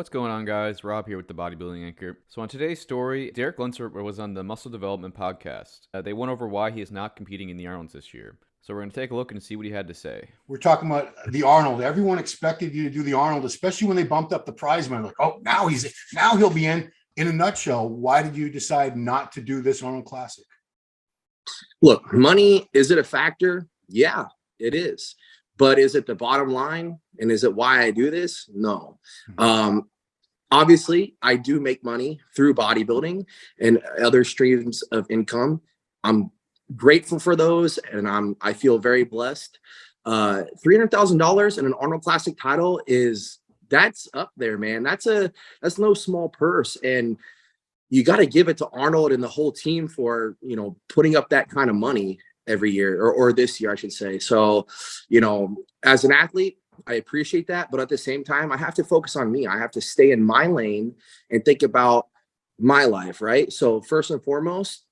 What's going on, guys? Rob here with the Bodybuilding Anchor. So on today's story, Derek Lunsford was on the Muscle Development podcast. They went over why he is not competing in the Arnold's this year. So we're going to take a look and see what he had to say. We're talking about the Arnold. Everyone expected you to do the Arnold, especially when they bumped up the prize money. Like, oh, now he'll be in. In a nutshell, why did you decide not to do this Arnold Classic? Look, money, is it a factor? Yeah, it is. But is it the bottom line? And is it why I do this? No. Obviously, I do make money through bodybuilding and other streams of income. I'm grateful for those, and I feel very blessed. $300,000 in an Arnold Classic title that's up there, man. That's no small purse, and you got to give it to Arnold and the whole team for putting up that kind of money every year, or this year, I should say. So, as an athlete, I appreciate that, but at the same time, I have to focus on me. I have to stay in my lane and think about my life, right? So first and foremost,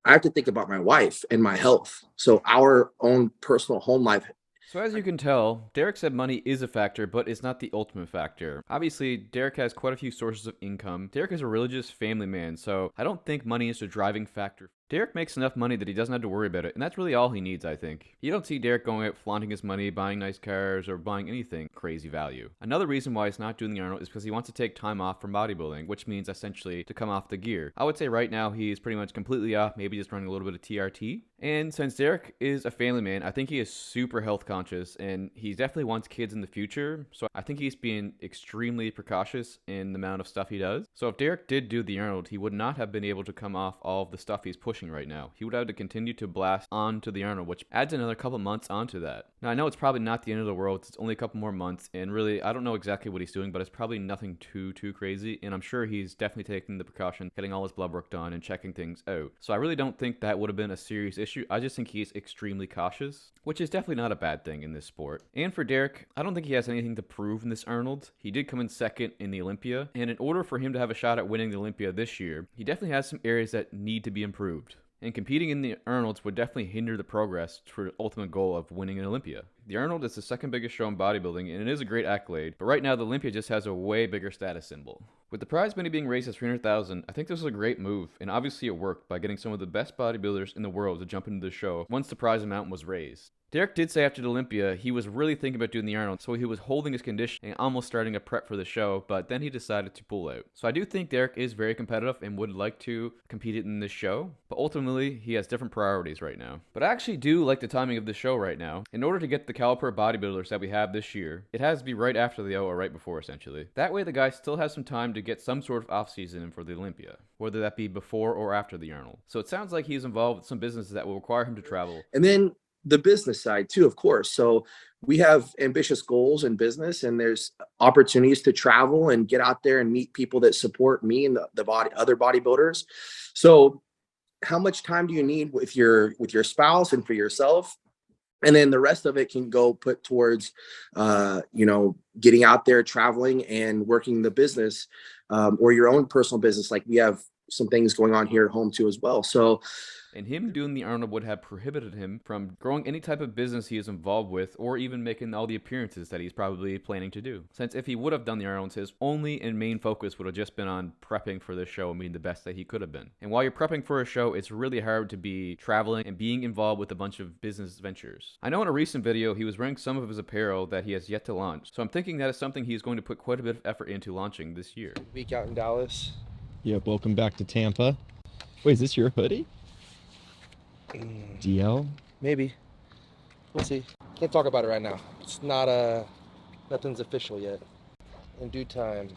I have to think about my wife and my health. So our own personal home life. So as you can tell, Derek said money is a factor, but it's not the ultimate factor. Obviously, Derek has quite a few sources of income. Derek is a religious family man, so I don't think money is the driving factor. Derek makes enough money that he doesn't have to worry about it, and that's really all he needs, I think. You don't see Derek going out flaunting his money, buying nice cars, or buying anything crazy value. Another reason why he's not doing the Arnold is because he wants to take time off from bodybuilding, which means essentially to come off the gear. I would say right now he's pretty much completely off, maybe just running a little bit of TRT. And since Derek is a family man, I think he is super health conscious, and he definitely wants kids in the future, so I think he's being extremely precautious in the amount of stuff he does. So if Derek did do the Arnold, he would not have been able to come off all of the stuff he's pushing right now. He would have to continue to blast onto the Arnold, which adds another couple months onto that. Now, I know it's probably not the end of the world. It's only a couple more months, and really, I don't know exactly what he's doing, but it's probably nothing too crazy, and I'm sure he's definitely taking the precaution, getting all his blood work done and checking things out. So I really don't think that would have been a serious issue. I just think he's extremely cautious, which is definitely not a bad thing in this sport. And for Derek, I don't think he has anything to prove in this Arnold. He did come in second in the Olympia, and in order for him to have a shot at winning the Olympia this year, he definitely has some areas that need to be improved. And competing in the Arnolds would definitely hinder the progress toward the ultimate goal of winning an Olympia. The Arnold is the second biggest show in bodybuilding, and it is a great accolade, but right now the Olympia just has a way bigger status symbol. With the prize money being raised at $300,000, I think this was a great move, and obviously it worked by getting some of the best bodybuilders in the world to jump into the show once the prize amount was raised. Derek did say after the Olympia he was really thinking about doing the Arnold, so he was holding his condition and almost starting a prep for the show, but then he decided to pull out. So I do think Derek is very competitive and would like to compete in this show, but ultimately he has different priorities right now. But I actually do like the timing of the show right now. In order to get the caliber of bodybuilders that we have this year, it has to be right after the O or right before, essentially. That way the guy still has some time to get some sort of off-season in for the Olympia, whether that be before or after the Arnold. So it sounds like he's involved with some businesses that will require him to travel. And then the business side too, of course. So we have ambitious goals in business, and there's opportunities to travel and get out there and meet people that support me and other bodybuilders. So how much time do you need with your spouse and for yourself? And then the rest of it can go put towards, getting out there, traveling and working the business, or your own personal business. Like we have some things going on here at home too as well. So, and him doing the Arnold would have prohibited him from growing any type of business he is involved with, or even making all the appearances that he's probably planning to do. Since if he would have done the Arnold, his only and main focus would have just been on prepping for this show and being the best that he could have been. And while you're prepping for a show, it's really hard to be traveling and being involved with a bunch of business ventures. I know in a recent video, he was wearing some of his apparel that he has yet to launch. So I'm thinking that is something he's going to put quite a bit of effort into launching this year. Week out in Dallas. Yep, welcome back to Tampa. Wait, is this your hoodie? DL? Maybe. We'll see. Can't talk about it right now. It's not nothing's official yet. In due time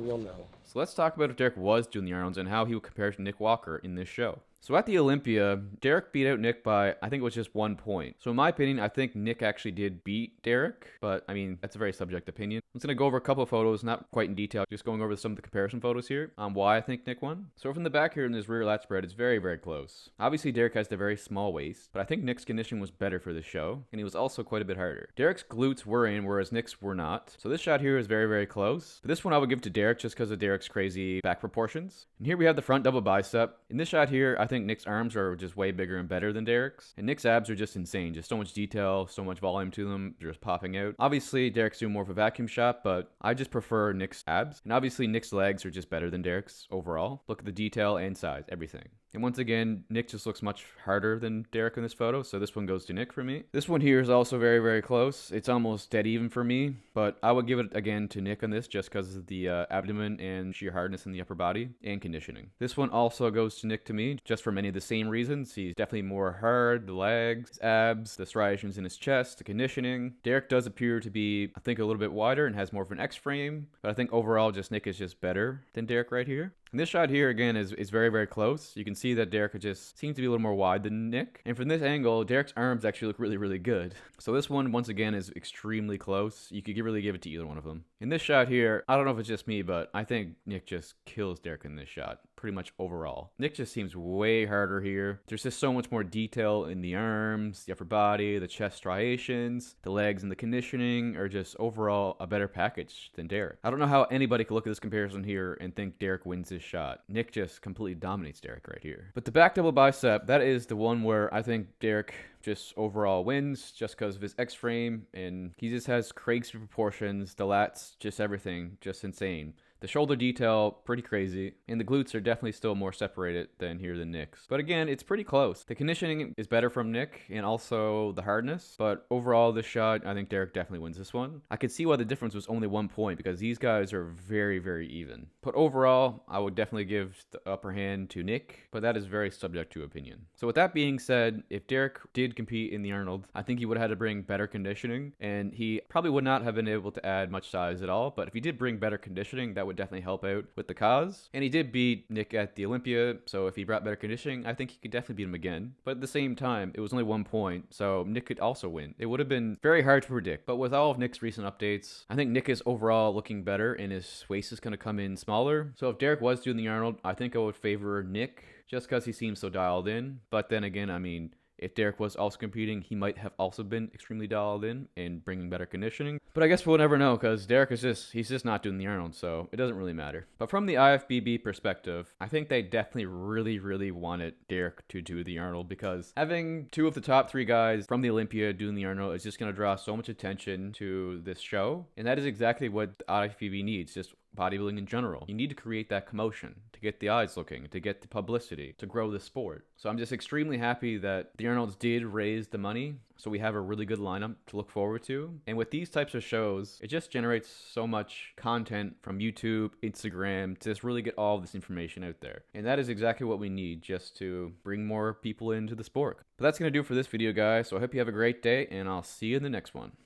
you'll know. So let's talk about if Derek was doing the Arnolds and how he would compare to Nick Walker in this show. So at the Olympia, Derek beat out Nick by, I think it was just 1 point. So in my opinion, I think Nick actually did beat Derek, but I mean, that's a very subjective opinion. I'm just going to go over a couple of photos, not quite in detail, just going over some of the comparison photos here on why I think Nick won. So from the back here in his rear lat spread, it's very close. Obviously, Derek has the very small waist, but I think Nick's condition was better for this show, and he was also quite a bit harder. Derek's glutes were in, whereas Nick's were not. So this shot here is very close. But this one I would give to Derek just because of Derek's crazy back proportions. And here we have the front double bicep. In this shot here, I think think Nick's arms are just way bigger and better than Derek's. And Nick's abs are just insane. Just so much detail, so much volume to them. They're just popping out. Obviously, Derek's doing more of a vacuum shot, but I just prefer Nick's abs. And obviously, Nick's legs are just better than Derek's overall. Look at the detail and size, everything. And once again, Nick just looks much harder than Derek in this photo, so this one goes to Nick for me. This one here is also very, very close. It's almost dead even for me, but I would give it again to Nick on this just because of the abdomen and sheer hardness in the upper body and conditioning. This one also goes to Nick to me, just for many of the same reasons. He's definitely more hard, the legs, his abs, the striations in his chest, the conditioning. Derek does appear to be, I think, a little bit wider and has more of an X frame, but I think overall just Nick is just better than Derek right here. And this shot here, again, is very, very close. You can see that Derek just seems to be a little more wide than Nick. And from this angle, Derek's arms actually look really, really good. So this one, once again, is extremely close. You could really give it to either one of them. In this shot here, I don't know if it's just me, but I think Nick just kills Derek in this shot, pretty much overall. Nick just seems way harder here. There's just so much more detail in the arms, the upper body, the chest striations, the legs, and the conditioning are just overall a better package than Derek. I don't know how anybody could look at this comparison here and think Derek wins this shot. Nick just completely dominates Derek right here. But the back double bicep, that is the one where I think Derek just overall wins just because of his X frame, and he just has crazy proportions, the lats, just everything, just insane. The shoulder detail, pretty crazy, and the glutes are definitely still more separated than here than Nick's. But again, it's pretty close. The conditioning is better from Nick, and also the hardness, but overall this shot, I think Derek definitely wins this one. I could see why the difference was only 1 point, because these guys are very, very even. But overall, I would definitely give the upper hand to Nick, but that is very subject to opinion. So with that being said, if Derek did compete in the Arnold, I think he would have had to bring better conditioning, and he probably would not have been able to add much size at all, but if he did bring better conditioning, that would definitely help out with the cause. And he did beat Nick at the Olympia, so if he brought better conditioning, I think he could definitely beat him again. But at the same time, it was only 1 point, so Nick could also win. It would have been very hard to predict, but with all of Nick's recent updates, I think Nick is overall looking better, and his waist is going to come in smaller. So if Derek was doing the Arnold, I think I would favor Nick just because he seems so dialed in. But then again, I mean, if Derek was also competing, he might have also been extremely dialed in and bringing better conditioning. But I guess we'll never know because Derek is he's just not doing the Arnold, so it doesn't really matter. But from the IFBB perspective, I think they definitely really wanted Derek to do the Arnold because having 2 of the top 3 guys from the Olympia doing the Arnold is just going to draw so much attention to this show. And that is exactly what the IFBB needs, just bodybuilding in general. You need to create that commotion to get the eyes looking, to get the publicity, to grow the sport. So I'm just extremely happy that the Arnolds did raise the money, so we have a really good lineup to look forward to. And with these types of shows, it just generates so much content from YouTube, Instagram, to just really get all of this information out there. And that is exactly what we need just to bring more people into the sport. But that's going to do it for this video, guys. So I hope you have a great day, and I'll see you in the next one.